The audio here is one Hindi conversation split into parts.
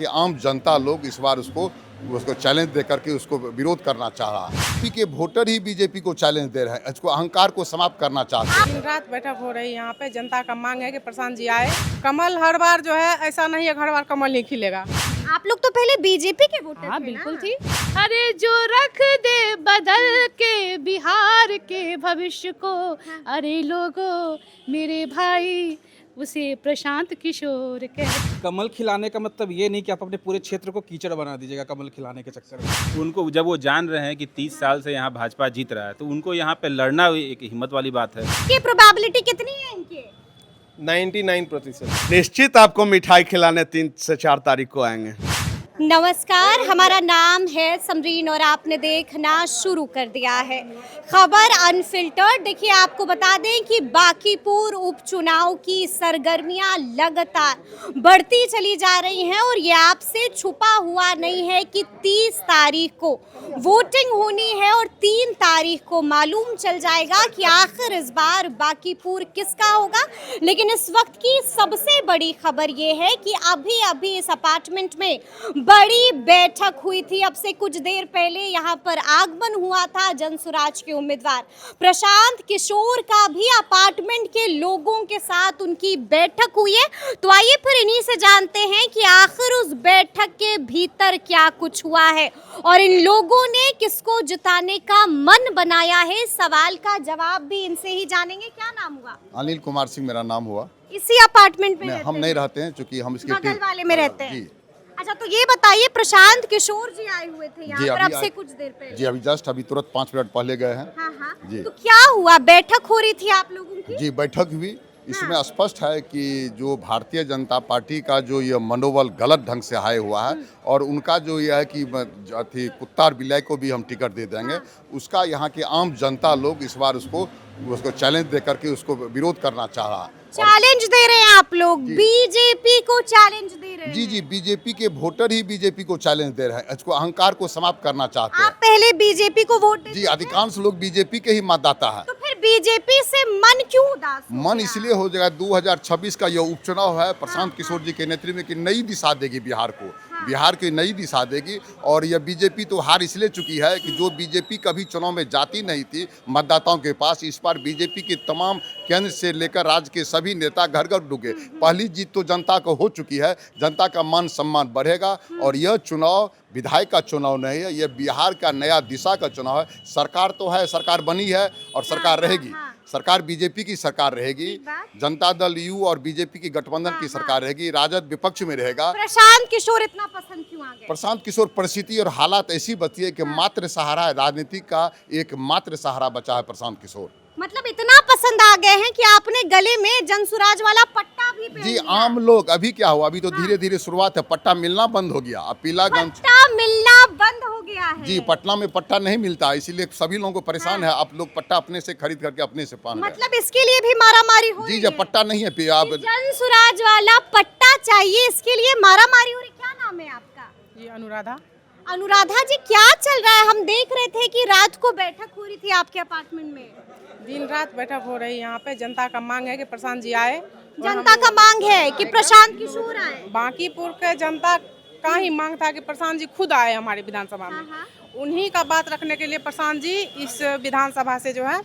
कि आम जनता लोग इस बार उसको चैलेंज दे करके उसको विरोध करना चाह रहा है। बीजेपी के वोटर ही बीजेपी को चैलेंज दे रहे हैं, इसको अहंकार को समाप्त करना चाहते हैं। दिन रात बैठक हो रही है यहाँ पे। जनता का मांग है कि प्रशांत जी आए। कमल हर बार जो है, ऐसा नहीं है हर बार कमल नहीं खिलेगा। आप लोग तो पहले बीजेपी के वोटर हाँ थे बिल्कुल ना? थी। अरे जो रख दे बदल के बिहार के भविष्य को, अरे लोगों मेरे भाई उसे प्रशांत किशोर कह। कमल खिलाने का मतलब ये नहीं कि आप अपने पूरे क्षेत्र को कीचड़ बना दीजिएगा कमल खिलाने के चक्कर में। उनको जब वो जान रहे हैं कि 30 साल से यहाँ भाजपा जीत रहा है, तो उनको यहाँ पे लड़ना एक हिम्मत वाली बात है। की प्रोबेबिलिटी कितनी है इनकी? 99%। निश्चित आपको मिठाई खिलाने 3 से 4 तारीख को आएंगे। नमस्कार, हमारा नाम है समरीन और आपने देखना शुरू कर दिया है खबर अनफिल्टर्ड। देखिए, आपको बता दें कि बांकीपुर उपचुनाव की सरगर्मियां लगातार बढ़ती चली जा रही हैं और ये आपसे छुपा हुआ नहीं है कि 30 तारीख को वोटिंग होनी है और 3 तारीख को मालूम चल जाएगा कि आखिर इस बार बांकीपुर किसका होगा। लेकिन इस वक्त की सबसे बड़ी खबर ये है कि अभी अभी इस अपार्टमेंट में बड़ी बैठक हुई थी। अब से कुछ देर पहले यहाँ पर आगमन हुआ था जनसुराज के उम्मीदवार प्रशांत किशोर का भी। अपार्टमेंट के लोगों के साथ उनकी बैठक हुई है। तो आइए फिर इन्हीं से जानते हैं कि आखिर उस बैठक के भीतर क्या कुछ हुआ है और इन लोगों ने किसको जिताने का मन बनाया है। सवाल का जवाब भी इनसे ही जानेंगे। क्या नाम हुआ? अनिल कुमार सिंह मेरा नाम हुआ। इसी अपार्टमेंट में हम नहीं रहते हैं, चूंकि हम इसके बगल वाले में रहते हैं। जी अच्छा, तो ये बताइए, प्रशांत किशोर जी आए हुए थे यहाँ जी, पर अभी अब से आए- कुछ देर पहले। जी अभी तुरंत 5 मिनट पहले गए हैं। हाँ हाँ। जी। तो क्या हुआ? बैठक हो रही थी आप लोगों की? जी बैठक हुई। इसमें हाँ। स्पष्ट है कि जो भारतीय जनता पार्टी का जो ये मनोबल गलत ढंग से हाय हुआ है और उनका जो ये है कि अथी कुत्ता और बिलाई को भी हम टिकट दे देंगे, उसका यहाँ के आम जनता लोग इस बार उसको चैलेंज दे करके उसको विरोध करना चाह रहा है। चैलेंज दे रहे हैं आप लोग? बीजेपी को चैलेंज दे रहे हैं? जी बीजेपी के वोटर ही बीजेपी को चैलेंज दे रहे हैं, इसको अहंकार को समाप्त करना चाहते आप हैं। पहले बीजेपी को वोट देते जी थे? अधिकांश लोग बीजेपी के ही मतदाता है। तो फिर बीजेपी से मन क्यों उदास हो मन गया? इसलिए हो जाएगा, 2026 का यह उपचुनाव है प्रशांत किशोर जी के नेतृत्व में, कि नई दिशा देगी बिहार को। बिहार की नई दिशा देगी। और यह बीजेपी तो हार इसलिए चुकी है कि जो बीजेपी कभी चुनाव में जाती नहीं थी मतदाताओं के पास, इस बार बीजेपी के तमाम केंद्र से लेकर राज्य के सभी नेता घर घर डूबे। पहली जीत तो जनता को हो चुकी है। जनता का मान सम्मान बढ़ेगा और यह चुनाव विधायक का चुनाव नहीं है, यह बिहार का नया दिशा का चुनाव है। सरकार तो है, सरकार बनी है और सरकार रहेगी। सरकार बीजेपी की सरकार रहेगी। जनता दल यू और बीजेपी की गठबंधन की सरकार रहेगी। राजद विपक्ष में रहेगा। प्रशांत किशोर इतना पसंद क्यों आ गए? प्रशांत किशोर परिस्थिति और हालात ऐसी बची है कि मात्र सहारा है, राजनीति का एक मात्र सहारा बचा है प्रशांत किशोर। मतलब इतना पसंद आ गए हैं कि आपने गले में जनसुराज वाला पट्टा भी पहन जी लिया। आम लोग अभी क्या हुआ, अभी तो धीरे धीरे शुरुआत है। पट्टा मिलना बंद हो गया। अब पीला गंज पट्टा मिलना बंद हो गया है। जी पटना में पट्टा नहीं मिलता, इसीलिए सभी लोगों को परेशान है। आप लोग पट्टा अपने से खरीद करके अपने से पहन रहे हैं। मतलब इसके लिए भी मारामारी हो जी रही जब है? पट्टा नहीं है आप जनसुराज वाला पट्टा चाहिए, इसके लिए मारामारी हो रही। क्या नाम है आपका? जी अनुराधा। अनुराधा जी, क्या चल रहा है? हम देख रहे थे कि रात को बैठक हो रही थी आपके अपार्टमेंट में। दिन रात बैठक हो रही है यहाँ पे। जनता का मांग है कि प्रशांत जी आए। और जनता का मांग है कि प्रशांत किशोर आए। बांकीपुर के जनता का ही मांग था कि प्रशांत जी खुद आए हमारी विधानसभा में। हाँ। उन्हीं का बात रखने के लिए प्रशांत जी इस विधानसभा से जो है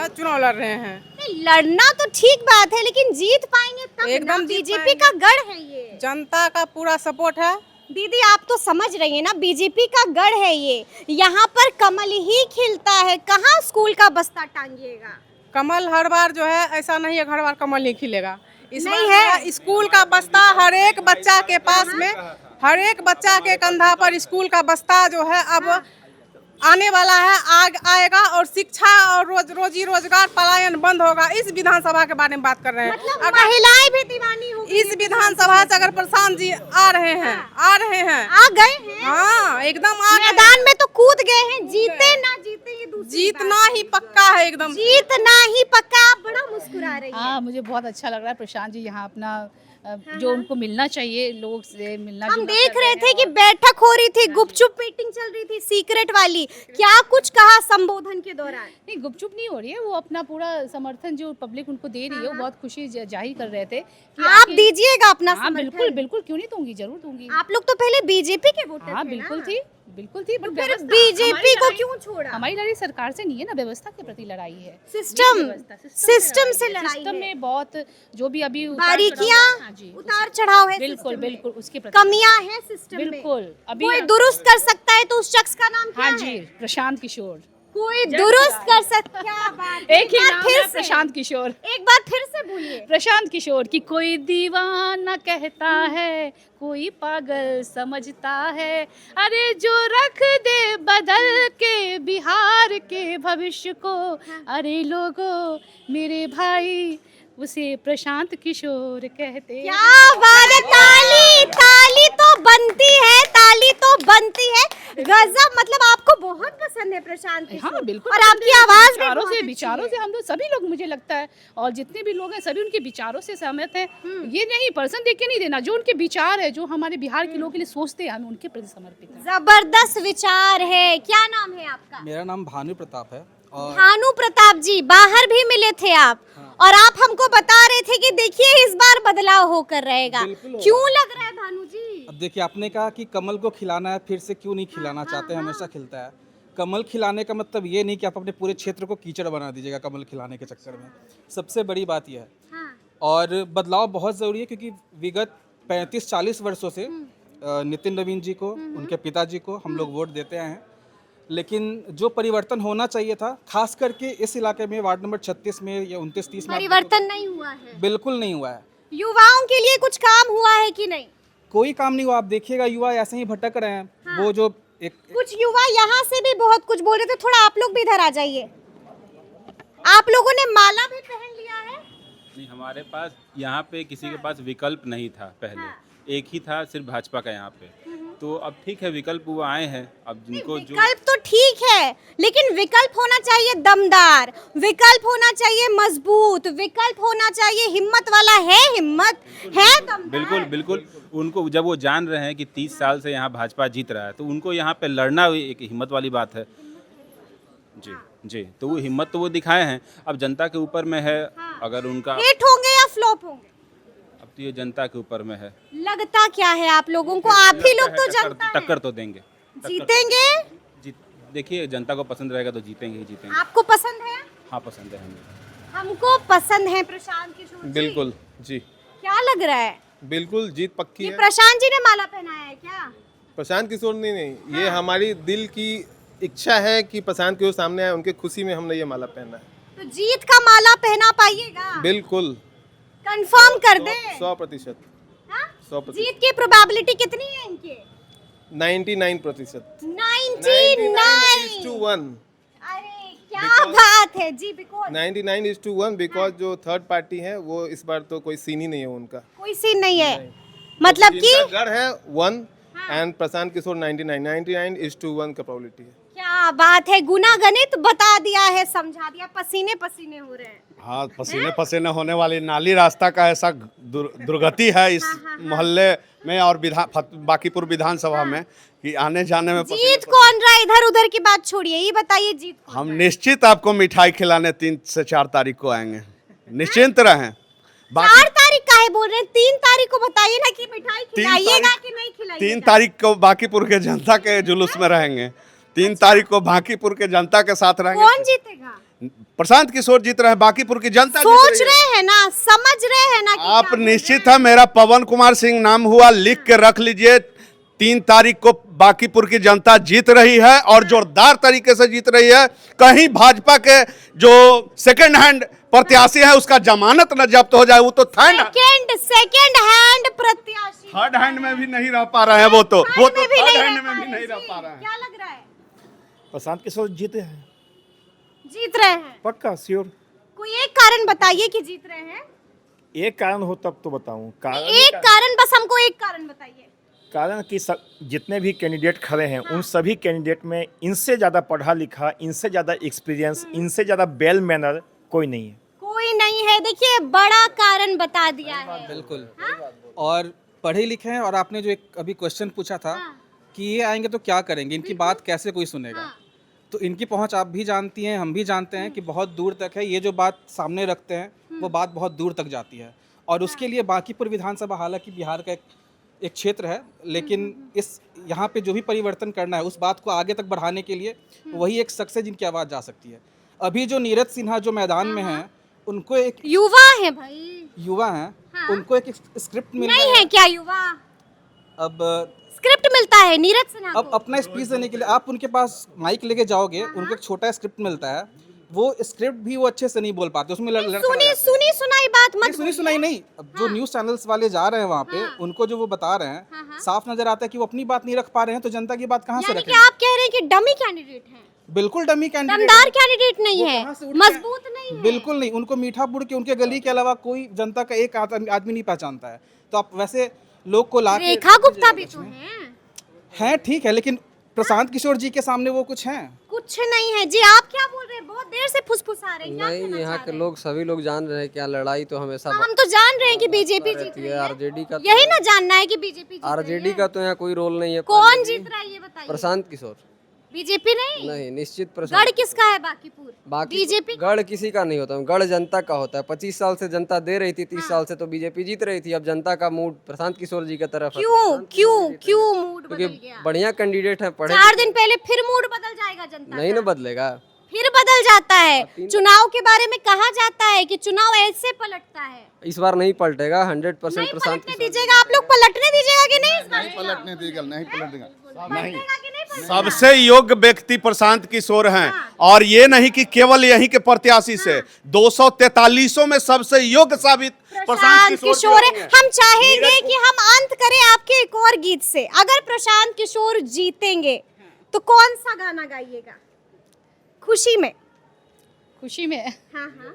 चुनाव लड़ रहे हैं। नहीं, लड़ना तो ठीक बात है, लेकिन जीत पाएंगे तब ना। एकदम जीत बीजेपी का गढ़ है ये। जनता का पूरा सपोर्ट है। दीदी, आप तो समझ रही हैं ना, बीजेपी का गढ़ है ये। यहाँ पर कमल ही खिलता है। कहाँ स्कूल का बस्ता टांगिएगा? कमल हर बार जो है, ऐसा नहीं है हर बार कमल नहीं खिलेगा। इस नहीं बार है। स्कूल का बस्ता हर एक बच्चा के पास में, हर एक बच्चा के कंधा पर स्कूल का बस्ता जो है अब आने वाला है, आएगा। और शिक्षा और रोजी रोजगार पलायन बंद होगा। इस विधानसभा के बारे में बात कर रहे हैं। मतलब महिलाएं भी दीवानी हो गई। इस विधानसभा से अगर प्रशांत जी आ रहे हैं, आ गए हैं। हाँ एकदम आ गए हैं। मैदान में तो कूद गए हैं। जीते ना जीते ये दूसरी जीतना बात है। ही पक्का है एकदम। जीतना ही पक्का। आप बड़ा मुस्कुरा रही हैं। हाँ, मुझे बहुत अच्छा लग रहा है प्रशांत जी यहाँ अपना जो उनको मिलना चाहिए, लोग से मिलना हम जुलना देख कर रहे थे हैं कि बैठक हो रही थी, गुपचुप मीटिंग चल रही थी, सीक्रेट वाली। क्या कुछ कहा संबोधन के दौरान? नहीं, गुपचुप नहीं हो रही है, वो अपना पूरा समर्थन जो पब्लिक उनको दे रही है वो बहुत खुशी जाहिर कर रहे थे कि आप आखिर- दीजिएगा अपना हाँ समर्थन? बिल्कुल बिल्कुल, क्यों नहीं दूंगी, जरूर दूंगी। आप लोग तो पहले बीजेपी के वोटर हाँ थे बिल्कुल ना? थी, बिल्कुल थी, तो बट फिर व्यवस्था- बीजेपी हमारी को लड़ाई- क्यों छोड़ा? हमारी लड़ाई सरकार से नहीं है ना, व्यवस्था के प्रति लड़ाई है। सिस्टम ये व्यवस्था, सिस्टम से है। लड़ाई सिस्टम है। में बहुत जो भी अभी उतार बारीकियां, चढ़ाव है, हाँ जी, उतार चढ़ाव है बिल्कुल सिस्टम में। बिल्कुल, उसके प्रति कमियां हैं सिस्टम में। बिल्कुल। अभी कोई दुरुस्त कर सकता है तो उस शख्स का नाम क्या हाँ है? जी, प्रशांत किशोर। कोई दुरुस्त कर सकता है? क्या बात है? एक ही बार नाम फिर है, से। प्रशांत किशोर। एक बार फिर से बोलिए। प्रशांत किशोर की कोई दीवाना कहता है, कोई पागल समझता है, अरे जो रख दे बदल के बिहार के भविष्य को, अरे लोगों मेरे भाई उसे प्रशांत किशोर कहते हैं। क्या बात है! ताली ताली तो बनती है, ताली तो बनती है। गजब, मतलब आपको बहुत पसंद है प्रशांत किशोर। हाँ बिल्कुल, और आपकी आवाज भी विचारों बहुत से अच्छी विचारों है। से हम लोग सभी लोग, मुझे लगता है, और जितने भी लोग हैं सभी उनके विचारों से सहमत हैं। ये नहीं पर्सन देख के नहीं देना, जो उनके विचार है, जो हमारे बिहार के लोगों के लिए सोचते हैं, हम उनके प्रति समर्पित हैं। जबरदस्त विचार है। क्या नाम है आपका? मेरा नाम भानु प्रताप है और भानु प्रताप जी, बाहर भी मिले थे आप, और आप हमको बता रहे थे कि देखिए इस बार बदलाव होकर रहेगा। बिल्कुल होगा। क्यों लग रहा है भानु जी? अब देखिए, आपने कहा कि कमल को खिलाना है, फिर से क्यों नहीं खिलाना चाहते हैं, हमेशा खिलता है। कमल खिलाने का मतलब ये नहीं कि आप अपने पूरे क्षेत्र को कीचड़ बना दीजिएगा कमल खिलाने के चक्कर में। सबसे बड़ी बात यह है। हाँ। और बदलाव बहुत ज़रूरी है, क्योंकि विगत 35-40 वर्षों से नितिन नवीन जी को, उनके पिताजी को हम लोग वोट देते आए हैं, लेकिन जो परिवर्तन होना चाहिए था, खास करके इस इलाके में वार्ड नंबर 36 में या 29-30 में, परिवर्तन नहीं हुआ है। बिल्कुल नहीं हुआ है। युवाओं के लिए कुछ काम हुआ है कि नहीं? कोई काम नहीं हुआ। आप देखिएगा, युवा ऐसे ही भटक रहे हैं। हाँ। वो जो एक कुछ युवा यहाँ से भी बहुत कुछ बोल रहे थे। थोड़ा आप लोग भी इधर आ जाइए। आप लोगों ने माला भी पहन लिया है? नहीं, हमारे पास यहाँ पे किसी के पास विकल्प नहीं था पहले, एक ही था सिर्फ भाजपा का यहाँ पे। तो अब ठीक है, विकल्प वो आए हैं, अब जिनको जो विकल्प तो ठीक है, लेकिन विकल्प होना चाहिए दमदार, विकल्प होना चाहिए मजबूत, विकल्प होना चाहिए हिम्मत वाला। है हिम्मत, है दमदार। बिल्कुल बिल्कुल, उनको जब वो जान रहे हैं कि 30 साल से यहाँ भाजपा जीत रहा है, तो उनको यहाँ पे लड़ना एक हिम्मत वाली बात है। जी जी, तो वो हिम्मत तो वो दिखाए हैं, अब जनता के ऊपर में है। अगर उनका हिट होंगे या फ्लॉप होंगे? अब तो ये जनता के ऊपर में है। लगता क्या है आप लोगों को? आप ही लोग तो जनता है। टक्कर तो देंगे, जीतेंगे? जीत देखिए, जनता को पसंद रहेगा तो जीतेंगे ही जीतेंगे। आपको पसंद है? हाँ, पसंद है हमें। हमको पसंद है प्रशांत किशोर जी। बिल्कुल जी, क्या लग रहा है? बिल्कुल जीत पक्की ये है। प्रशांत जी ने माला पहनाया है क्या? प्रशांत किशोर नहीं, ये हमारी दिल की इच्छा है कि प्रशांत किशोर सामने आए, उनके खुशी में हमने ये माला पहना है। तो जीत का माला पहना पाइएगा? बिल्कुल, कंफर्म कर दे। 100%। हाँ? 100%। जीत की प्रोबेबिलिटी कितनी है इनके? 99%। 99। अरे क्या बात है जी। बिकॉज 99:1 बिकॉज जो थर्ड पार्टी है वो इस बार तो कोई सीन ही नहीं है उनका। कोई सीन नहीं है, मतलब कि जिनका गढ़ है 1 एंड प्रशांत किशोर 99:1 का प्रोबेबिलिटी है। क्या बात है, गुना गणित बता दिया है, समझा दिया। पसीने पसीने हो रहे हैं। हाँ, पसीने पसीने होने वाली नाली रास्ता का ऐसा दुर्गति है इस मोहल्ले में और बाकीपुर विधानसभा में कि आने जाने में जीत कौन रहा है? इधर उधर की बात छोड़िए, ये बताइए जीत कौन हम रहा है? निश्चित आपको मिठाई खिलाने 3 से 4 तारीख को आएंगे, निश्चिंत रहें। 4 तारीख का है बोल रहे हैं, 3 तारीख को बताइए ना कि मिठाई खिलाइएगा कि नहीं खिलाइएगा। 3 तारीख को बाकीपुर के जनता के जुलूस में रहेंगे। 3 तारीख को बाकीपुर के जनता के साथ रहेंगे। कौन जीतेगा? प्रशांत किशोर जीत रहे हैं, बाकीपुर की जनता जीत सोच रही है। रहे हैं ना, समझ रहे हैं ना कि आप क्या बोल निश्चित रहे है, मेरा पवन कुमार सिंह नाम हुआ, लिख के रख लीजिए। 3 तारीख को बाकीपुर की जनता जीत रही है और जोरदार तरीके से जीत रही है। कहीं भाजपा के जो सेकंड हैंड प्रत्याशी है उसका जमानत न जब्त हो जाए, वो तो सेकंड हैंड प्रत्याशी थर्ड हैंड में भी नहीं रह पा रहे हैं। वो तो थर्ड में भी थर्ड नहीं हैंड रह में पा भी रहे नहीं रह जी। पा रहे हैं। क्या लग रहा है? प्रशांत किशोर जीते हैं, जीत रहे हैं? पक्का श्योर। कोई एक कारण बताइए कि जीत रहे हैं। एक कारण हो तब तो बताऊं। एक कारण, बस हमको एक कारण बताइए। कारण कि जितने भी कैंडिडेट खड़े हैं उन सभी कैंडिडेट में इनसे ज़्यादा पढ़ा लिखा, इनसे ज़्यादा एक्सपीरियंस, इनसे ज़्यादा वेल मैनर कोई नहीं है। कोई नहीं है है, देखिए बड़ा कारण बता दिया है। बिल्कुल। और पढ़े लिखे हैं, और आपने जो एक अभी क्वेश्चन पूछा था कि ये आएंगे तो क्या करेंगे, इनकी बात कैसे कोई सुनेगा, तो इनकी पहुंच आप भी जानती हैं, हम भी जानते हैं कि बहुत दूर तक है। ये जो बात सामने रखते हैं वो बात बहुत दूर तक जाती है, और उसके लिए बांकीपुर विधानसभा हालांकि बिहार का एक क्षेत्र है, लेकिन इस यहाँ पे जो भी परिवर्तन करना है उस बात को आगे तक बढ़ाने के लिए वही एक शख्स है जिनकी आवाज़ जा सकती है। अभी जो नीरज सिन्हा जो मैदान में हैं, उनको एक युवा है भाई, युवा हैं, उनको एक स्क्रिप्ट मिल नहीं है क्या युवा? अब स्क्रिप्ट मिलता है नीरज सिन्हा अब को? अपना स्पीच देने के लिए आप उनके पास माइक लेके जाओगे, उनको एक छोटा स्क्रिप्ट मिलता है, वो स्क्रिप्ट भी वो अच्छे से नहीं बोल पाते, उसमें सुनी सुनाई बात मत सुनी सुनाई नहीं। अब जो न्यूज चैनल्स वाले जा रहे हैं वहाँ पे, उनको जो वो बता रहे हैं साफ नजर आता है कि वो अपनी बात नहीं रख पा रहे हैं, तो जनता की बात कहाँ से यानी कि रखेंगे? आप कह रहे हैं कि डमी कैंडिडेट हैं, बिल्कुल डमी कैंडिडेट, दमदार कैंडिडेट नहीं वो है, कहाँ से उठ के मजबूत नहीं है। बिल्कुल नहीं। उनको मीठापुर के उनके गली के अलावा कोई जनता का एक आदमी नहीं पहचानता है। तो आप वैसे लोग को ला रेखा गुप्ता भी तो हैं, ठीक है, लेकिन प्रशांत किशोर जी के सामने वो कुछ हैं? कुछ नहीं है जी। आप क्या बोल रहे हैं? बहुत देर से फुसफुसा रहे हैं। क्या नहीं, कहना यहाँ चाह के रहे लोग सभी लोग जान रहे हैं क्या लड़ाई तो हमेशा हैं? हम तो जान रहे हैं कि बीजेपी जीत रही है। आरजेडी का यही ना जानना है कि बीजेपी जीत रही आरजेडी है। का तो यहाँ कोई रोल नहीं है। कौन जीत रहा है ये बताइए? प्रशांत किशोर। बीजेपी नहीं? नहीं, निश्चित गढ़ प्रशांत। किसका है बांकीपुर? बाकी बीजेपी? गढ़ किसी का नहीं होता, गढ़ जनता का होता है। 25 साल से जनता दे रही थी, 30 साल से तो बीजेपी जीत रही थी। अब जनता का मूड प्रशांत किशोर जी की तरफ है। क्यों मूड बदल क्योंकि गया? बढ़िया कैंडिडेट है, पढ़े 4 दिन पहले फिर मूड बदल जाएगा जनता नहीं का। ना बदलेगा। फिर बदल जाता है। चुनाव के बारे में कहा जाता है कि चुनाव ऐसे पलटता है। इस बार नहीं पलटेगा, 100% नहीं प्रशांत पलटने किशोर। दीजिएगा, आप लोग पलटने दीजिएगा कि नहीं इस बार? पलटने देगा, नहीं पलटेगा, नहीं। पलटेगा कि नहीं पलटेगा? सबसे योग्य व्यक्ति प्रशांत किशोर हैं, और ये नहीं कि केवल यहीं के प्रत्याशी से 243 में सबसे योग्य साबित प्रशांत किशोर है। होंगे। हम चाहेंगे कि हम अंत करें आपके एक और गीत से। अगर प्रशांत किशोर जीतेंगे तो कौन सा गाना गाइएगा खुशी में? खुशी में हाँ हाँ।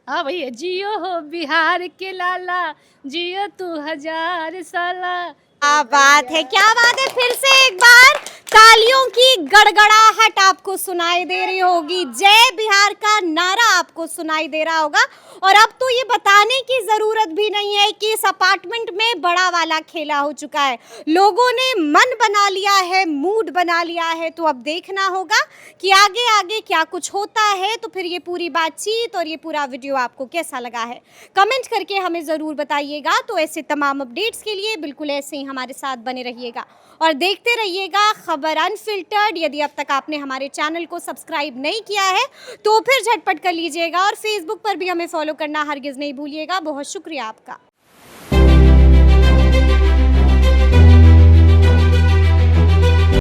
हाँ भैया, जियो हो बिहार के लाला, जियो तू 1000 साला। क्या बात है, क्या बात है। फिर से एक बार तालियों की गड़गड़ाहट आपको सुनाई दे रही होगी, जय बिहार का नारा आपको सुनाई दे रहा होगा। और अब तो ये बताने की जरूरत भी नहीं है कि इस अपार्टमेंट में बड़ा वाला खेला हो चुका है। लोगों ने मन बना लिया है, मूड बना लिया है। तो अब देखना होगा कि आगे आगे क्या कुछ होता है। तो फिर ये पूरी बातचीत और ये पूरा वीडियो आपको कैसा लगा है, कमेंट करके हमें ज़रूर बताइएगा। तो ऐसे तमाम अपडेट्स के लिए बिल्कुल ऐसे ही हमारे साथ बने रहिएगा और देखते रहिएगा खबर अनफिल्टर्ड। यदि अब तक आपने हमारे चैनल को सब्सक्राइब नहीं किया है तो फिर झटपट कर लीजिएगा, और फेसबुक पर भी हमें फॉलो करना हरगिज़ नहीं भूलिएगा। बहुत शुक्रिया आपका।